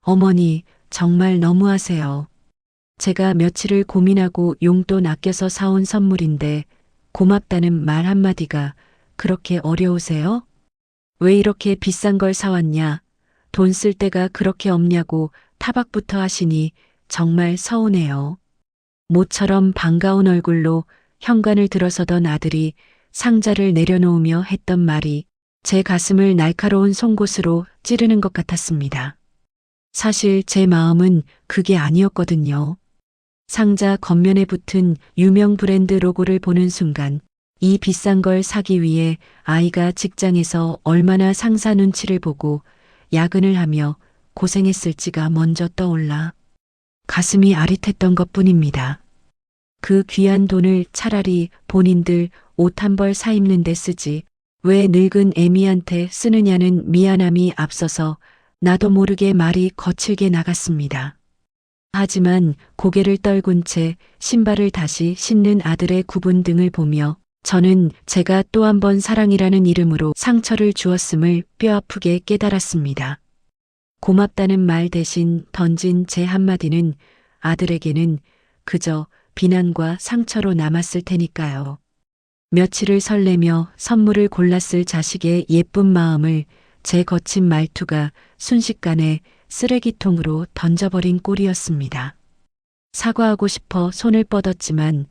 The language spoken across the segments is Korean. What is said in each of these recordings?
어머니, 정말 너무하세요. 제가 며칠을 고민하고 용돈 아껴서 사온 선물인데 고맙다는 말 한마디가 그렇게 어려우세요? 왜 이렇게 비싼 걸 사왔냐? 돈 쓸 데가 그렇게 없냐고 타박부터 하시니 정말 서운해요. 모처럼 반가운 얼굴로 현관을 들어서던 아들이 상자를 내려놓으며 했던 말이 제 가슴을 날카로운 송곳으로 찌르는 것 같았습니다. 사실 제 마음은 그게 아니었거든요. 상자 겉면에 붙은 유명 브랜드 로고를 보는 순간 이 비싼 걸 사기 위해 아이가 직장에서 얼마나 상사 눈치를 보고 야근을 하며 고생했을지가 먼저 떠올라 가슴이 아릿했던 것뿐입니다. 그 귀한 돈을 차라리 본인들 옷 한 벌 사 입는 데 쓰지 왜 늙은 애미한테 쓰느냐는 미안함이 앞서서 나도 모르게 말이 거칠게 나갔습니다. 하지만 고개를 떨군 채 신발을 다시 신는 아들의 굽은 등을 보며 저는 제가 또 한 번 사랑이라는 이름으로 상처를 주었음을 뼈아프게 깨달았습니다. 고맙다는 말 대신 던진 제 한마디는 아들에게는 그저 비난과 상처로 남았을 테니까요. 며칠을 설레며 선물을 골랐을 자식의 예쁜 마음을 제 거친 말투가 순식간에 쓰레기통으로 던져버린 꼴이었습니다. 사과하고 싶어 손을 뻗었지만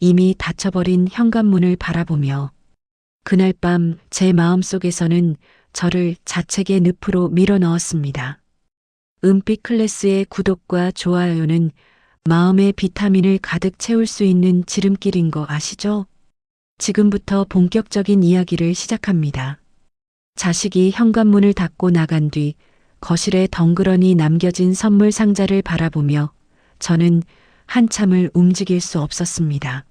이미 닫혀버린 현관문을 바라보며 그날 밤 제 마음속에서는 저를 자책의 늪으로 밀어넣었습니다. 은빛 클래스의 구독과 좋아요는 마음의 비타민을 가득 채울 수 있는 지름길인 거 아시죠? 지금부터 본격적인 이야기를 시작합니다. 자식이 현관문을 닫고 나간 뒤 거실에 덩그러니 남겨진 선물 상자를 바라보며 저는 한참을 움직일 수 없었습니다.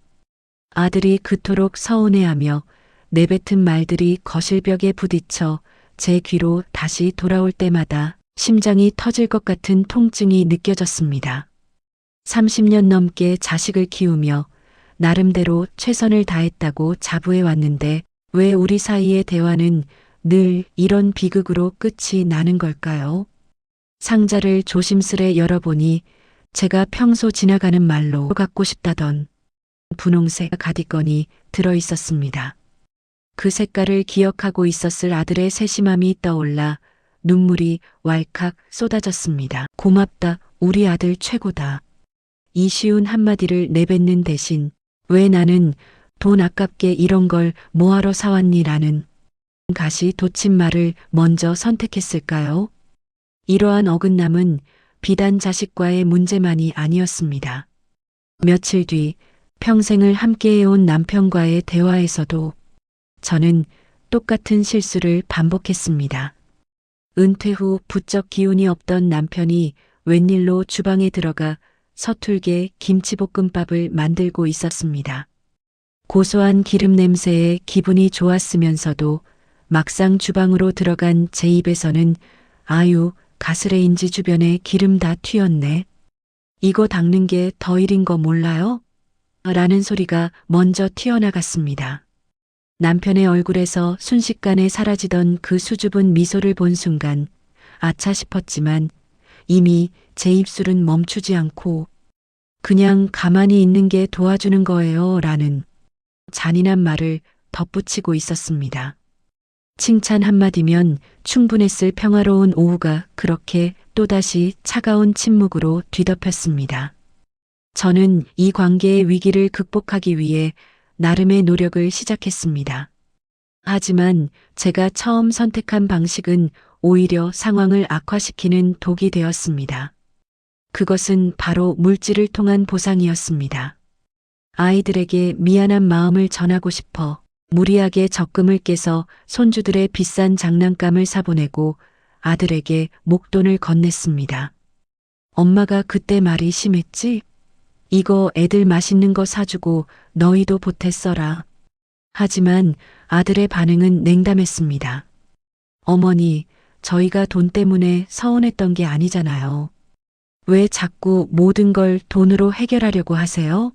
아들이 그토록 서운해하며 내뱉은 말들이 거실벽에 부딪혀 제 귀로 다시 돌아올 때마다 심장이 터질 것 같은 통증이 느껴졌습니다. 30년 넘게 자식을 키우며 나름대로 최선을 다했다고 자부해 왔는데 왜 우리 사이의 대화는 늘 이런 비극으로 끝이 나는 걸까요? 상자를 조심스레 열어보니 제가 평소 지나가는 말로 갖고 싶다던 분홍색 가디건이 들어 있었습니다. 그 색깔을 기억하고 있었을 아들의 세심함이 떠올라 눈물이 왈칵 쏟아졌습니다. 고맙다, 우리 아들 최고다. 이 쉬운 한마디를 내뱉는 대신 왜 나는 돈 아깝게 이런 걸 뭐하러 사왔니라는 가시 돋친 말을 먼저 선택했을까요? 이러한 어긋남은 비단 자식과의 문제만이 아니었습니다. 며칠 뒤 평생을 함께해온 남편과의 대화에서도 저는 똑같은 실수를 반복했습니다. 은퇴 후 부쩍 기운이 없던 남편이 웬일로 주방에 들어가 서툴게 김치볶음밥을 만들고 있었습니다. 고소한 기름 냄새에 기분이 좋았으면서도 막상 주방으로 들어간 제 입에서는 아유, 가스레인지 주변에 기름 다 튀었네. 이거 닦는 게 더 일인 거 몰라요? 라는 소리가 먼저 튀어나갔습니다. 남편의 얼굴에서 순식간에 사라지던 그 수줍은 미소를 본 순간 아차 싶었지만 이미 제 입술은 멈추지 않고 그냥 가만히 있는 게 도와주는 거예요 라는 잔인한 말을 덧붙이고 있었습니다. 칭찬 한마디면 충분했을 평화로운 오후가 그렇게 또다시 차가운 침묵으로 뒤덮였습니다. 저는 이 관계의 위기를 극복하기 위해 나름의 노력을 시작했습니다. 하지만 제가 처음 선택한 방식은 오히려 상황을 악화시키는 독이 되었습니다. 그것은 바로 물질을 통한 보상이었습니다. 아이들에게 미안한 마음을 전하고 싶어 무리하게 적금을 깨서 손주들의 비싼 장난감을 사보내고 아들에게 목돈을 건넸습니다. 엄마가 그때 말이 심했지? 이거 애들 맛있는 거 사주고 너희도 보태 써라. 하지만 아들의 반응은 냉담했습니다. 어머니, 저희가 돈 때문에 서운했던 게 아니잖아요. 왜 자꾸 모든 걸 돈으로 해결하려고 하세요?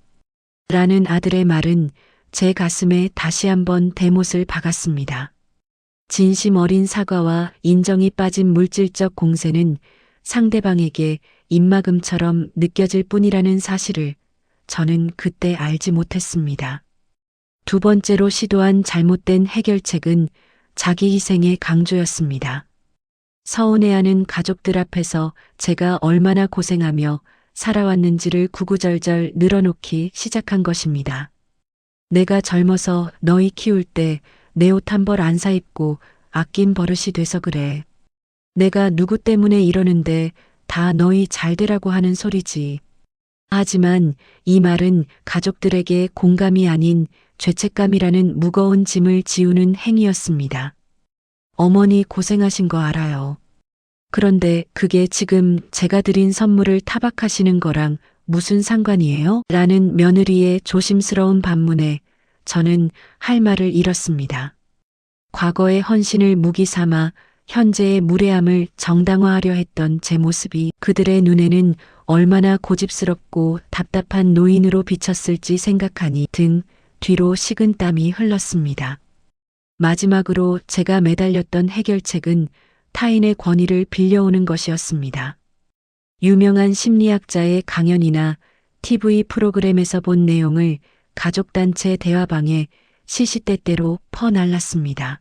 라는 아들의 말은 제 가슴에 다시 한번 대못을 박았습니다. 진심 어린 사과와 인정이 빠진 물질적 공세는 상대방에게 입막음처럼 느껴질 뿐이라는 사실을 저는 그때 알지 못했습니다. 두 번째로 시도한 잘못된 해결책은 자기 희생의 강조였습니다. 서운해하는 가족들 앞에서 제가 얼마나 고생하며 살아왔는지를 구구절절 늘어놓기 시작한 것입니다. 내가 젊어서 너희 키울 때 내 옷 한 벌 안 사입고 아낀 버릇이 돼서 그래. 내가 누구 때문에 이러는데 다 너희 잘 되라고 하는 소리지. 하지만 이 말은 가족들에게 공감이 아닌 죄책감이라는 무거운 짐을 지우는 행위였습니다. 어머니 고생하신 거 알아요. 그런데 그게 지금 제가 드린 선물을 타박하시는 거랑 무슨 상관이에요? 라는 며느리의 조심스러운 반문에 저는 할 말을 잃었습니다. 과거의 헌신을 무기 삼아 현재의 무례함을 정당화하려 했던 제 모습이 그들의 눈에는 얼마나 고집스럽고 답답한 노인으로 비쳤을지 생각하니 등 뒤로 식은땀이 흘렀습니다. 마지막으로 제가 매달렸던 해결책은 타인의 권위를 빌려오는 것이었습니다. 유명한 심리학자의 강연이나 TV 프로그램에서 본 내용을 가족단체 대화방에 시시때때로 퍼날랐습니다.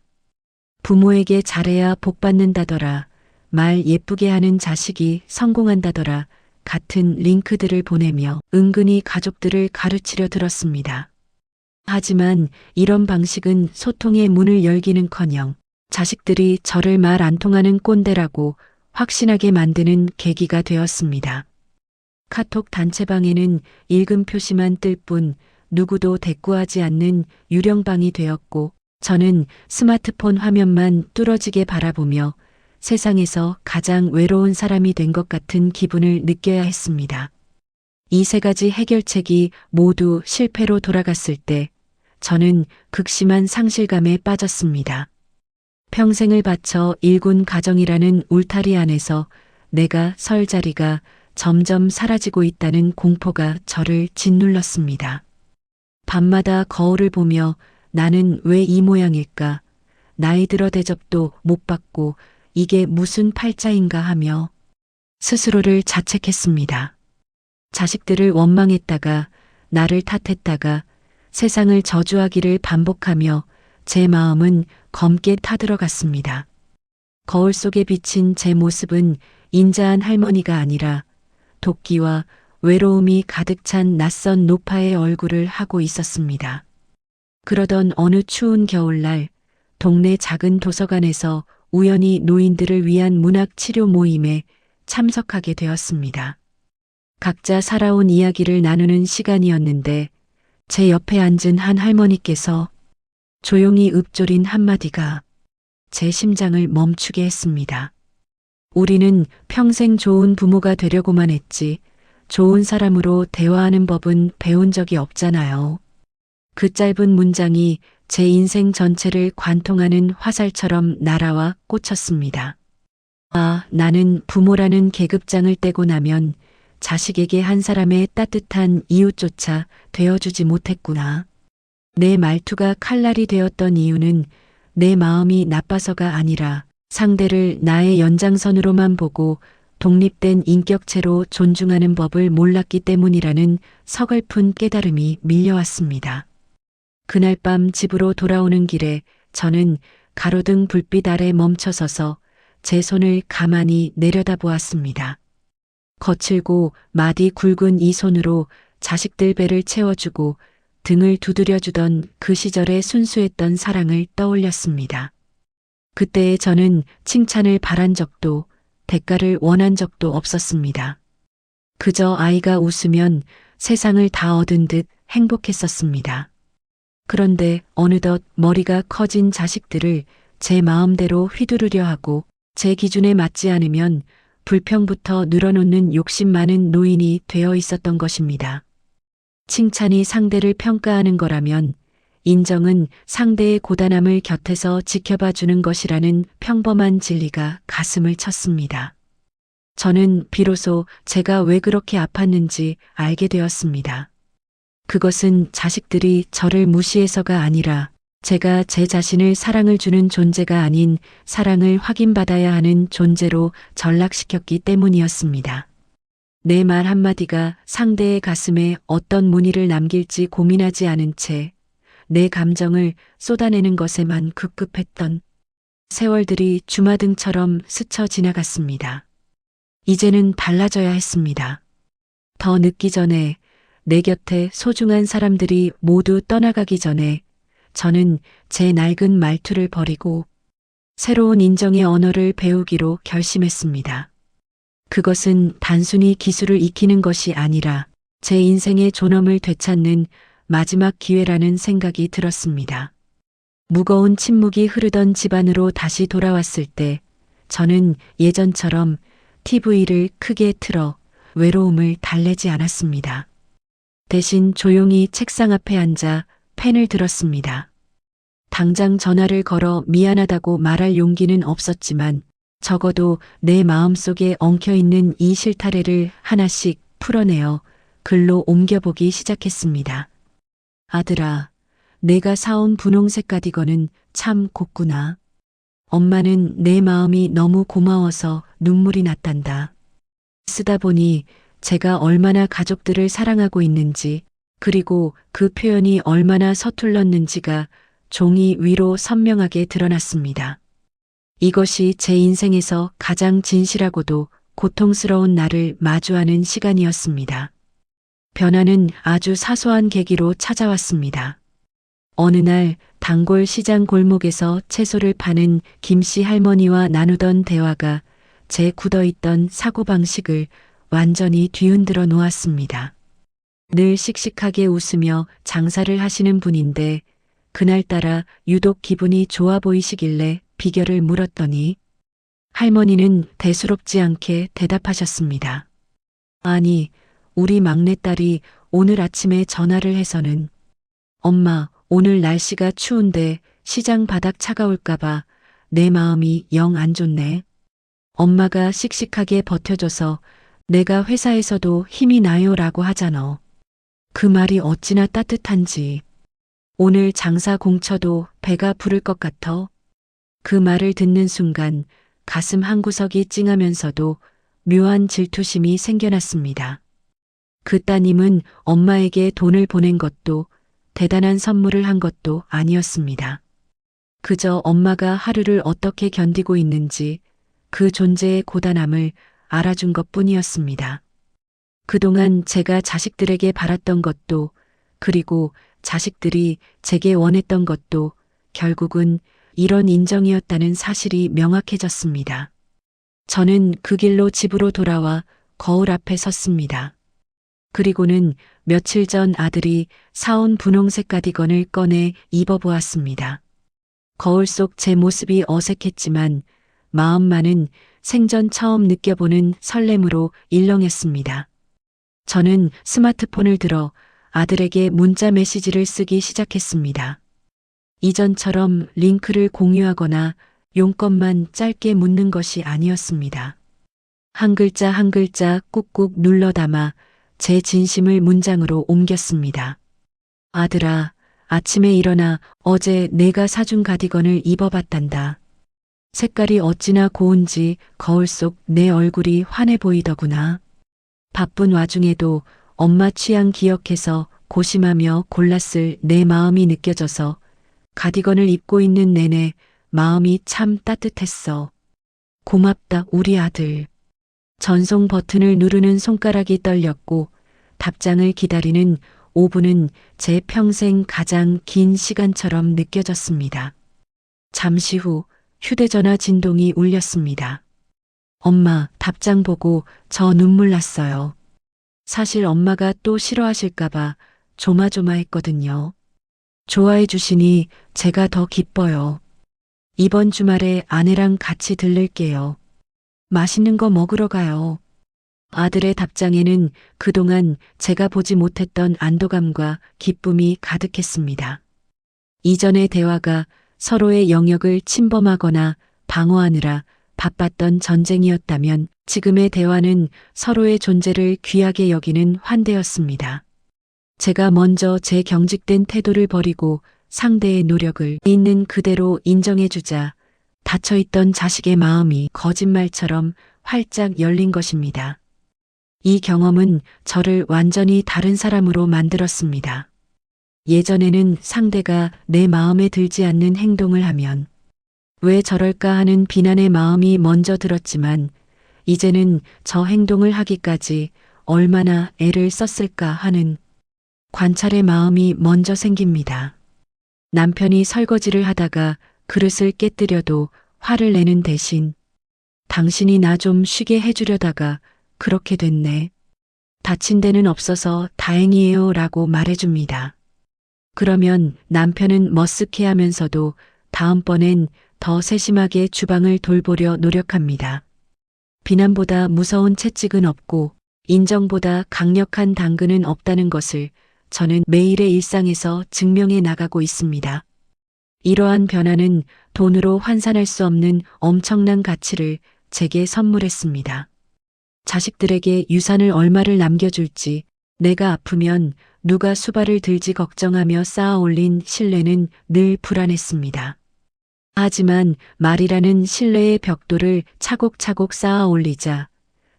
부모에게 잘해야 복 받는다더라. 말 예쁘게 하는 자식이 성공한다더라. 같은 링크들을 보내며 은근히 가족들을 가르치려 들었습니다. 하지만 이런 방식은 소통의 문을 열기는커녕 자식들이 저를 말 안 통하는 꼰대라고 확신하게 만드는 계기가 되었습니다. 카톡 단체방에는 읽음 표시만 뜰 뿐 누구도 대꾸하지 않는 유령방이 되었고 저는 스마트폰 화면만 뚫어지게 바라보며 세상에서 가장 외로운 사람이 된 것 같은 기분을 느껴야 했습니다. 이 세 가지 해결책이 모두 실패로 돌아갔을 때 저는 극심한 상실감에 빠졌습니다. 평생을 바쳐 일군 가정이라는 울타리 안에서 내가 설 자리가 점점 사라지고 있다는 공포가 저를 짓눌렀습니다. 밤마다 거울을 보며 나는 왜 이 모양일까? 나이 들어 대접도 못 받고 이게 무슨 팔자인가 하며 스스로를 자책했습니다. 자식들을 원망했다가 나를 탓했다가 세상을 저주하기를 반복하며 제 마음은 검게 타들어갔습니다. 거울 속에 비친 제 모습은 인자한 할머니가 아니라 도끼와 외로움이 가득 찬 낯선 노파의 얼굴을 하고 있었습니다. 그러던 어느 추운 겨울날 동네 작은 도서관에서 우연히 노인들을 위한 문학 치료 모임에 참석하게 되었습니다. 각자 살아온 이야기를 나누는 시간이었는데 제 옆에 앉은 한 할머니께서 조용히 읊조린 한마디가 제 심장을 멈추게 했습니다. 우리는 평생 좋은 부모가 되려고만 했지 좋은 사람으로 대화하는 법은 배운 적이 없잖아요. 그 짧은 문장이 제 인생 전체를 관통하는 화살처럼 날아와 꽂혔습니다. 아, 나는 부모라는 계급장을 떼고 나면 자식에게 한 사람의 따뜻한 이웃조차 되어주지 못했구나. 내 말투가 칼날이 되었던 이유는 내 마음이 나빠서가 아니라 상대를 나의 연장선으로만 보고 독립된 인격체로 존중하는 법을 몰랐기 때문이라는 서글픈 깨달음이 밀려왔습니다. 그날 밤 집으로 돌아오는 길에 저는 가로등 불빛 아래 멈춰서서 제 손을 가만히 내려다보았습니다. 거칠고 마디 굵은 이 손으로 자식들 배를 채워주고 등을 두드려주던 그 시절의 순수했던 사랑을 떠올렸습니다. 그때의 저는 칭찬을 바란 적도 대가를 원한 적도 없었습니다. 그저 아이가 웃으면 세상을 다 얻은 듯 행복했었습니다. 그런데 어느덧 머리가 커진 자식들을 제 마음대로 휘두르려 하고 제 기준에 맞지 않으면 불평부터 늘어놓는 욕심 많은 노인이 되어 있었던 것입니다. 칭찬이 상대를 평가하는 거라면 인정은 상대의 고단함을 곁에서 지켜봐 주는 것이라는 평범한 진리가 가슴을 쳤습니다. 저는 비로소 제가 왜 그렇게 아팠는지 알게 되었습니다. 그것은 자식들이 저를 무시해서가 아니라 제가 제 자신을 사랑을 주는 존재가 아닌 사랑을 확인받아야 하는 존재로 전락시켰기 때문이었습니다. 내 말 한마디가 상대의 가슴에 어떤 무늬를 남길지 고민하지 않은 채 내 감정을 쏟아내는 것에만 급급했던 세월들이 주마등처럼 스쳐 지나갔습니다. 이제는 달라져야 했습니다. 더 늦기 전에, 내 곁에 소중한 사람들이 모두 떠나가기 전에 저는 제 낡은 말투를 버리고 새로운 인정의 언어를 배우기로 결심했습니다. 그것은 단순히 기술을 익히는 것이 아니라 제 인생의 존엄을 되찾는 마지막 기회라는 생각이 들었습니다. 무거운 침묵이 흐르던 집안으로 다시 돌아왔을 때 저는 예전처럼 TV를 크게 틀어 외로움을 달래지 않았습니다. 대신 조용히 책상 앞에 앉아 펜을 들었습니다. 당장 전화를 걸어 미안하다고 말할 용기는 없었지만 적어도 내 마음속에 엉켜있는 이 실타래를 하나씩 풀어내어 글로 옮겨보기 시작했습니다. 아들아, 내가 사온 분홍색 가디건은 참 곱구나. 엄마는 내 마음이 너무 고마워서 눈물이 났단다. 쓰다 보니 제가 얼마나 가족들을 사랑하고 있는지, 그리고 그 표현이 얼마나 서툴렀는지가 종이 위로 선명하게 드러났습니다. 이것이 제 인생에서 가장 진실하고도 고통스러운 나를 마주하는 시간이었습니다. 변화는 아주 사소한 계기로 찾아왔습니다. 어느 날 단골 시장 골목에서 채소를 파는 김씨 할머니와 나누던 대화가 제 굳어있던 사고방식을 완전히 뒤흔들어 놓았습니다. 늘 씩씩하게 웃으며 장사를 하시는 분인데 그날따라 유독 기분이 좋아 보이시길래 비결을 물었더니 할머니는 대수롭지 않게 대답하셨습니다. 아니, 우리 막내딸이 오늘 아침에 전화를 해서는 엄마, 오늘 날씨가 추운데 시장 바닥 차가울까봐 내 마음이 영 안 좋네. 엄마가 씩씩하게 버텨줘서 내가 회사에서도 힘이 나요라고 하잖아. 그 말이 어찌나 따뜻한지. 오늘 장사 공쳐도 배가 부를 것 같아. 그 말을 듣는 순간 가슴 한구석이 찡하면서도 묘한 질투심이 생겨났습니다. 그 따님은 엄마에게 돈을 보낸 것도 대단한 선물을 한 것도 아니었습니다. 그저 엄마가 하루를 어떻게 견디고 있는지 그 존재의 고단함을 알아준 것뿐이었습니다. 그동안 제가 자식들에게 바랐던 것도, 그리고 자식들이 제게 원했던 것도 결국은 이런 인정이었다는 사실이 명확해졌습니다. 저는 그 길로 집으로 돌아와 거울 앞에 섰습니다. 그리고는 며칠 전 아들이 사온 분홍색 가디건을 꺼내 입어보았습니다. 거울 속 제 모습이 어색했지만 마음만은 생전 처음 느껴보는 설렘으로 일렁했습니다. 저는 스마트폰을 들어 아들에게 문자 메시지를 쓰기 시작했습니다. 이전처럼 링크를 공유하거나 용건만 짧게 묻는 것이 아니었습니다. 한 글자 한 글자 꾹꾹 눌러 담아 제 진심을 문장으로 옮겼습니다. 아들아, 아침에 일어나 어제 내가 사준 가디건을 입어봤단다. 색깔이 어찌나 고운지 거울 속 내 얼굴이 환해 보이더구나. 바쁜 와중에도 엄마 취향 기억해서 고심하며 골랐을 내 마음이 느껴져서 가디건을 입고 있는 내내 마음이 참 따뜻했어. 고맙다, 우리 아들. 전송 버튼을 누르는 손가락이 떨렸고 답장을 기다리는 5분은 제 평생 가장 긴 시간처럼 느껴졌습니다. 잠시 후 휴대전화 진동이 울렸습니다. 엄마, 답장 보고 저 눈물 났어요. 사실 엄마가 또 싫어하실까봐 조마조마했거든요. 좋아해 주시니 제가 더 기뻐요. 이번 주말에 아내랑 같이 들를게요. 맛있는 거 먹으러 가요. 아들의 답장에는 그동안 제가 보지 못했던 안도감과 기쁨이 가득했습니다. 이전의 대화가 서로의 영역을 침범하거나 방어하느라 바빴던 전쟁이었다면 지금의 대화는 서로의 존재를 귀하게 여기는 환대였습니다. 제가 먼저 제 경직된 태도를 버리고 상대의 노력을 있는 그대로 인정해주자 닫혀있던 자식의 마음이 거짓말처럼 활짝 열린 것입니다. 이 경험은 저를 완전히 다른 사람으로 만들었습니다. 예전에는 상대가 내 마음에 들지 않는 행동을 하면 왜 저럴까 하는 비난의 마음이 먼저 들었지만 이제는 저 행동을 하기까지 얼마나 애를 썼을까 하는 관찰의 마음이 먼저 생깁니다. 남편이 설거지를 하다가 그릇을 깨뜨려도 화를 내는 대신 당신이 나 좀 쉬게 해주려다가 그렇게 됐네. 다친 데는 없어서 다행이에요 라고 말해줍니다. 그러면 남편은 머쓱해 하면서도 다음번엔 더 세심하게 주방을 돌보려 노력합니다. 비난보다 무서운 채찍은 없고 인정보다 강력한 당근은 없다는 것을 저는 매일의 일상에서 증명해 나가고 있습니다. 이러한 변화는 돈으로 환산할 수 없는 엄청난 가치를 제게 선물했습니다. 자식들에게 유산을 얼마를 남겨줄지, 내가 아프면 누가 수발을 들지 걱정하며 쌓아 올린 신뢰는 늘 불안했습니다. 하지만 말이라는 신뢰의 벽돌을 차곡차곡 쌓아 올리자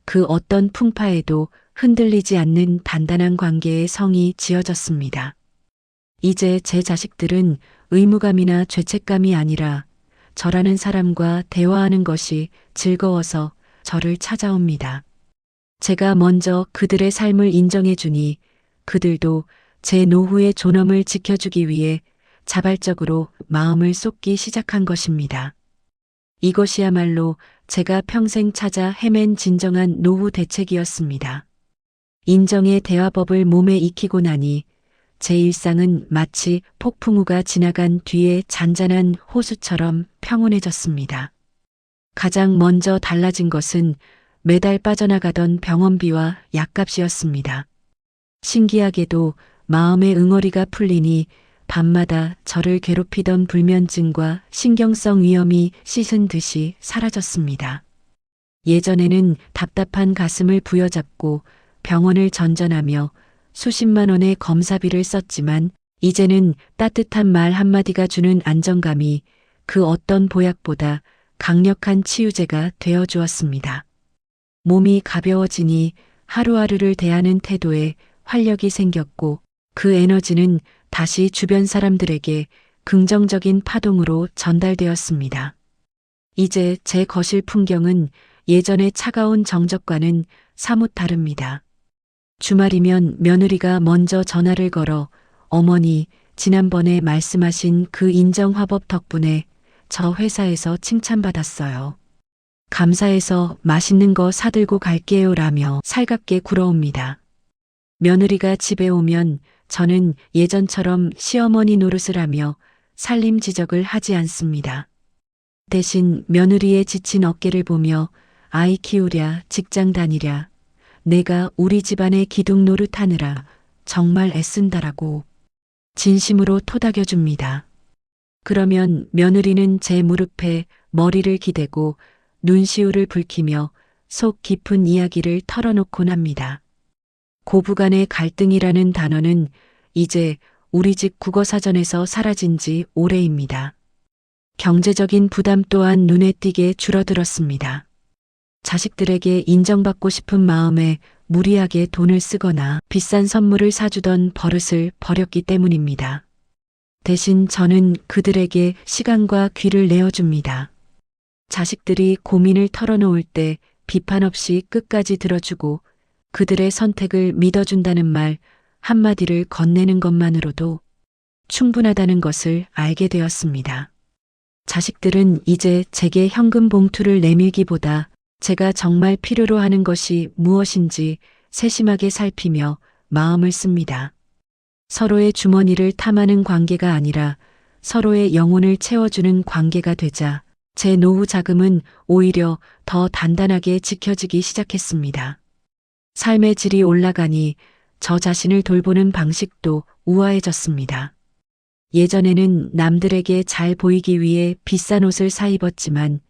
그 어떤 풍파에도 흔들리지 않는 단단한 관계의 성이 지어졌습니다. 이제 제 자식들은 의무감이나 죄책감이 아니라 저라는 사람과 대화하는 것이 즐거워서 저를 찾아옵니다. 제가 먼저 그들의 삶을 인정해주니 그들도 제 노후의 존엄을 지켜주기 위해 자발적으로 마음을 쏟기 시작한 것입니다. 이것이야말로 제가 평생 찾아 헤맨 진정한 노후 대책이었습니다. 인정의 대화법을 몸에 익히고 나니 제 일상은 마치 폭풍우가 지나간 뒤에 잔잔한 호수처럼 평온해졌습니다. 가장 먼저 달라진 것은 매달 빠져나가던 병원비와 약값이었습니다. 신기하게도 마음의 응어리가 풀리니 밤마다 저를 괴롭히던 불면증과 신경성 위염이 씻은 듯이 사라졌습니다. 예전에는 답답한 가슴을 부여잡고 병원을 전전하며 수십만 원의 검사비를 썼지만 이제는 따뜻한 말 한마디가 주는 안정감이 그 어떤 보약보다 강력한 치유제가 되어 주었습니다. 몸이 가벼워지니 하루하루를 대하는 태도에 활력이 생겼고 그 에너지는 다시 주변 사람들에게 긍정적인 파동으로 전달되었습니다. 이제 제 거실 풍경은 예전의 차가운 정적과는 사뭇 다릅니다. 주말이면 며느리가 먼저 전화를 걸어 어머니, 지난번에 말씀하신 그 인정화법 덕분에 저 회사에서 칭찬받았어요. 감사해서 맛있는 거 사들고 갈게요 라며 살갑게 굴어옵니다. 며느리가 집에 오면 저는 예전처럼 시어머니 노릇을 하며 살림 지적을 하지 않습니다. 대신 며느리의 지친 어깨를 보며 아이 키우랴, 직장 다니랴, 내가 우리 집안의 기둥 노릇하느라 정말 애쓴다라고 진심으로 토닥여줍니다. 그러면 며느리는 제 무릎에 머리를 기대고 눈시울을 붉히며 속 깊은 이야기를 털어놓곤 합니다. 고부간의 갈등이라는 단어는 이제 우리 집 국어사전에서 사라진 지 오래입니다. 경제적인 부담 또한 눈에 띄게 줄어들었습니다. 자식들에게 인정받고 싶은 마음에 무리하게 돈을 쓰거나 비싼 선물을 사주던 버릇을 버렸기 때문입니다. 대신 저는 그들에게 시간과 귀를 내어줍니다. 자식들이 고민을 털어놓을 때 비판 없이 끝까지 들어주고 그들의 선택을 믿어준다는 말 한마디를 건네는 것만으로도 충분하다는 것을 알게 되었습니다. 자식들은 이제 제게 현금 봉투를 내밀기보다 제가 정말 필요로 하는 것이 무엇인지 세심하게 살피며 마음을 씁니다. 서로의 주머니를 탐하는 관계가 아니라 서로의 영혼을 채워주는 관계가 되자 제 노후 자금은 오히려 더 단단하게 지켜지기 시작했습니다. 삶의 질이 올라가니 저 자신을 돌보는 방식도 우아해졌습니다. 예전에는 남들에게 잘 보이기 위해 비싼 옷을 사 입었지만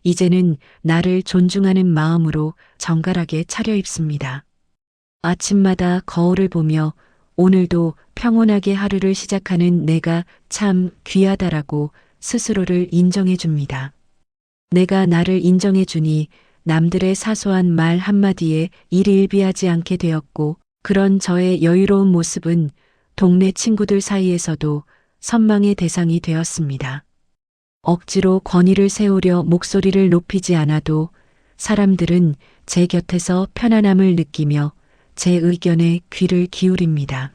이제는 나를 존중하는 마음으로 정갈하게 차려입습니다. 아침마다 거울을 보며 오늘도 평온하게 하루를 시작하는 내가 참 귀하다라고 스스로를 인정해 줍니다. 내가 나를 인정해 주니 남들의 사소한 말 한마디에 일일비하지 않게 되었고, 그런 저의 여유로운 모습은 동네 친구들 사이에서도 선망의 대상이 되었습니다. 억지로 권위를 세우려 목소리를 높이지 않아도 사람들은 제 곁에서 편안함을 느끼며 제 의견에 귀를 기울입니다.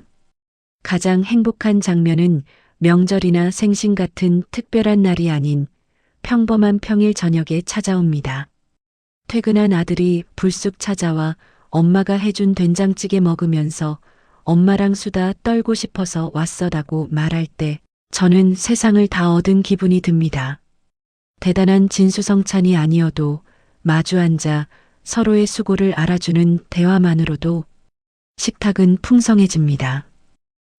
가장 행복한 장면은 명절이나 생신 같은 특별한 날이 아닌 평범한 평일 저녁에 찾아옵니다. 퇴근한 아들이 불쑥 찾아와 엄마가 해준 된장찌개 먹으면서 엄마랑 수다 떨고 싶어서 왔어라고 말할 때 저는 세상을 다 얻은 기분이 듭니다. 대단한 진수성찬이 아니어도 마주 앉아 서로의 수고를 알아주는 대화만으로도 식탁은 풍성해집니다.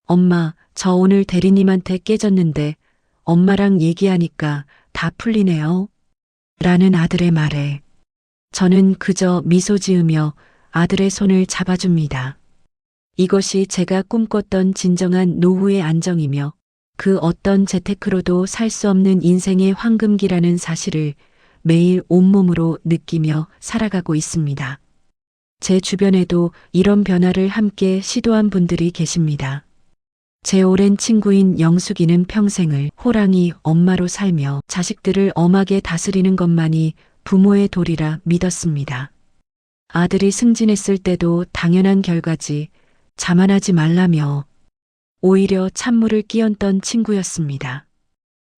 엄마, 저 오늘 대리님한테 깨졌는데 엄마랑 얘기하니까 다 풀리네요. 라는 아들의 말에 저는 그저 미소 지으며 아들의 손을 잡아줍니다. 이것이 제가 꿈꿨던 진정한 노후의 안정이며 그 어떤 재테크로도 살 수 없는 인생의 황금기라는 사실을 매일 온몸으로 느끼며 살아가고 있습니다. 제 주변에도 이런 변화를 함께 시도한 분들이 계십니다. 제 오랜 친구인 영숙이는 평생을 호랑이 엄마로 살며 자식들을 엄하게 다스리는 것만이 부모의 도리라 믿었습니다. 아들이 승진했을 때도 당연한 결과지 자만하지 말라며 오히려 찬물을 끼얹던 친구였습니다.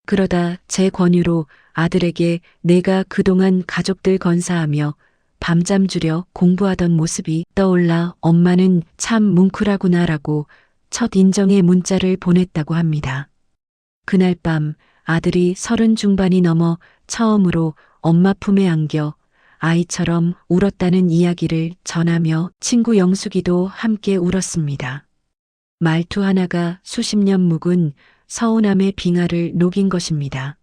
그러다 제 권유로 아들에게 내가 그동안 가족들 건사하며 밤잠 줄여 공부하던 모습이 떠올라 엄마는 참 뭉클하구나라고 첫 인정의 문자를 보냈다고 합니다. 그날 밤 아들이 30 중반이 넘어 처음으로 엄마 품에 안겨 아이처럼 울었다는 이야기를 전하며 친구 영숙이도 함께 울었습니다. 말투 하나가 수십 년 묵은 서운함의 빙하를 녹인 것입니다.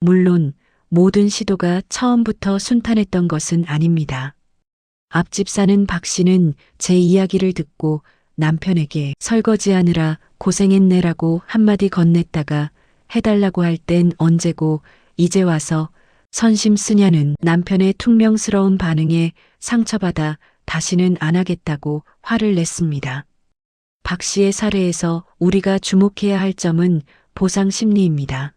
물론 모든 시도가 처음부터 순탄했던 것은 아닙니다. 앞집 사는 박 씨는 제 이야기를 듣고 남편에게 설거지하느라 고생했네라고 한마디 건넸다가 해달라고 할 땐 언제고 이제 와서 선심 쓰냐는 남편의 퉁명스러운 반응에 상처받아 다시는 안 하겠다고 화를 냈습니다. 박 씨의 사례에서 우리가 주목해야 할 점은 보상 심리입니다.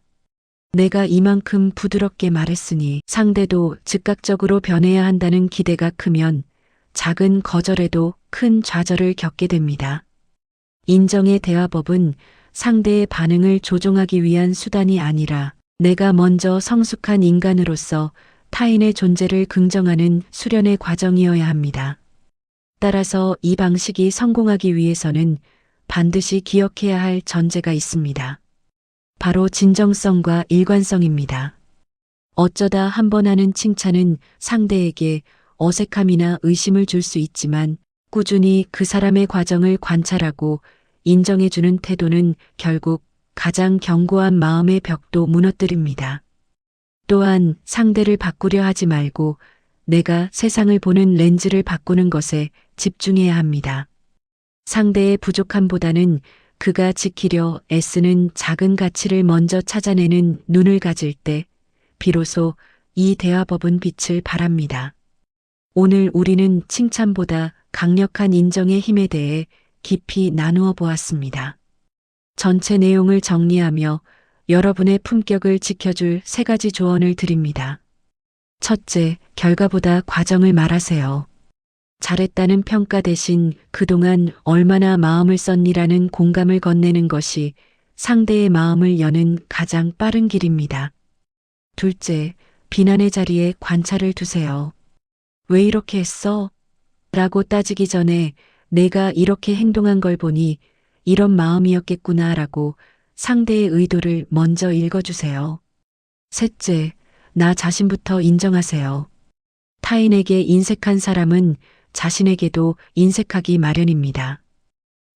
내가 이만큼 부드럽게 말했으니 상대도 즉각적으로 변해야 한다는 기대가 크면 작은 거절에도 큰 좌절을 겪게 됩니다. 인정의 대화법은 상대의 반응을 조종하기 위한 수단이 아니라 내가 먼저 성숙한 인간으로서 타인의 존재를 긍정하는 수련의 과정이어야 합니다. 따라서 이 방식이 성공하기 위해서는 반드시 기억해야 할 전제가 있습니다. 바로 진정성과 일관성입니다. 어쩌다 한 번 하는 칭찬은 상대에게 어색함이나 의심을 줄 수 있지만 꾸준히 그 사람의 과정을 관찰하고 인정해주는 태도는 결국 가장 견고한 마음의 벽도 무너뜨립니다. 또한 상대를 바꾸려 하지 말고 내가 세상을 보는 렌즈를 바꾸는 것에 집중해야 합니다. 상대의 부족함보다는 그가 지키려 애쓰는 작은 가치를 먼저 찾아내는 눈을 가질 때 비로소 이 대화법은 빛을 발합니다. 오늘 우리는 칭찬보다 강력한 인정의 힘에 대해 깊이 나누어 보았습니다. 전체 내용을 정리하며 여러분의 품격을 지켜줄 3가지 조언을 드립니다. 첫째, 결과보다 과정을 말하세요. 잘했다는 평가 대신 그동안 얼마나 마음을 썼니라는 공감을 건네는 것이 상대의 마음을 여는 가장 빠른 길입니다. 둘째, 비난의 자리에 관찰을 두세요. 왜 이렇게 했어? 라고 따지기 전에 내가 이렇게 행동한 걸 보니 이런 마음이었겠구나 라고 상대의 의도를 먼저 읽어주세요. 셋째, 나 자신부터 인정하세요. 타인에게 인색한 사람은 자신에게도 인색하기 마련입니다.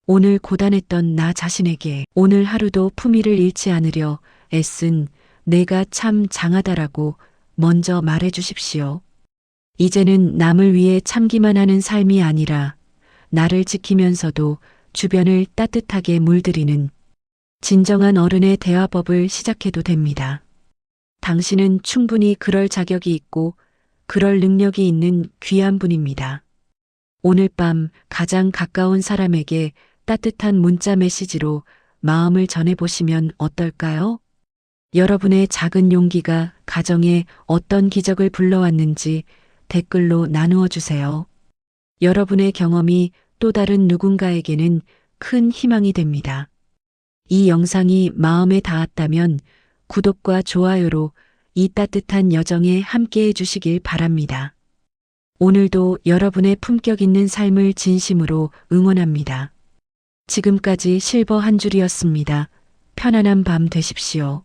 오늘 고단했던 나 자신에게 오늘 하루도 품위를 잃지 않으려 애쓴 내가 참 장하다라고 먼저 말해 주십시오. 이제는 남을 위해 참기만 하는 삶이 아니라 나를 지키면서도 주변을 따뜻하게 물들이는 진정한 어른의 대화법을 시작해도 됩니다. 당신은 충분히 그럴 자격이 있고 그럴 능력이 있는 귀한 분입니다. 오늘 밤 가장 가까운 사람에게 따뜻한 문자 메시지로 마음을 전해보시면 어떨까요? 여러분의 작은 용기가 가정에 어떤 기적을 불러왔는지 댓글로 나누어 주세요. 여러분의 경험이 또 다른 누군가에게는 큰 희망이 됩니다. 이 영상이 마음에 닿았다면 구독과 좋아요로 이 따뜻한 여정에 함께 해주시길 바랍니다. 오늘도 여러분의 품격 있는 삶을 진심으로 응원합니다. 지금까지 실버 한 줄이었습니다. 편안한 밤 되십시오.